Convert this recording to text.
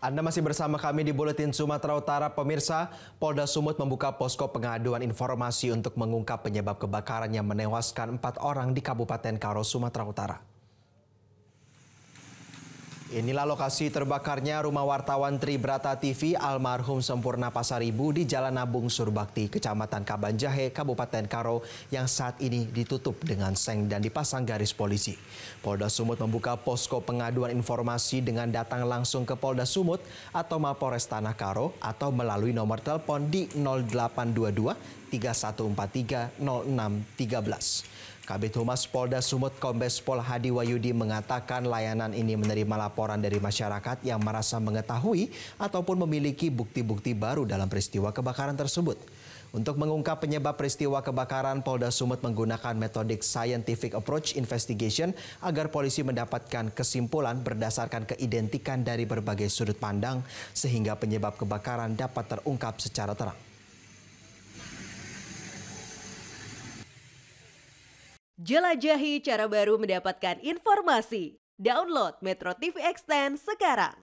Anda masih bersama kami di Buletin Sumatera Utara. Pemirsa, Polda Sumut membuka posko pengaduan informasi untuk mengungkap penyebab kebakaran yang menewaskan 4 orang di Kabupaten Karo, Sumatera Utara. Inilah lokasi terbakarnya rumah wartawan Tribrata TV almarhum Sempurna Pasaribu di Jalan Nabung Surbakti, Kecamatan Kabanjahe, Kabupaten Karo yang saat ini ditutup dengan seng dan dipasang garis polisi. Polda Sumut membuka posko pengaduan informasi dengan datang langsung ke Polda Sumut atau Mapores Tanah Karo atau melalui nomor telepon di 0822 3143 0613. Kabid Humas Polda Sumut Kombes Pol Hadi Wayudi mengatakan layanan ini menerima laporan dari masyarakat yang merasa mengetahui ataupun memiliki bukti-bukti baru dalam peristiwa kebakaran tersebut. Untuk mengungkap penyebab peristiwa kebakaran, Polda Sumut menggunakan metodik scientific approach investigation agar polisi mendapatkan kesimpulan berdasarkan keidentikan dari berbagai sudut pandang sehingga penyebab kebakaran dapat terungkap secara terang. Jelajahi cara baru mendapatkan informasi. Download Metro TV Extend sekarang.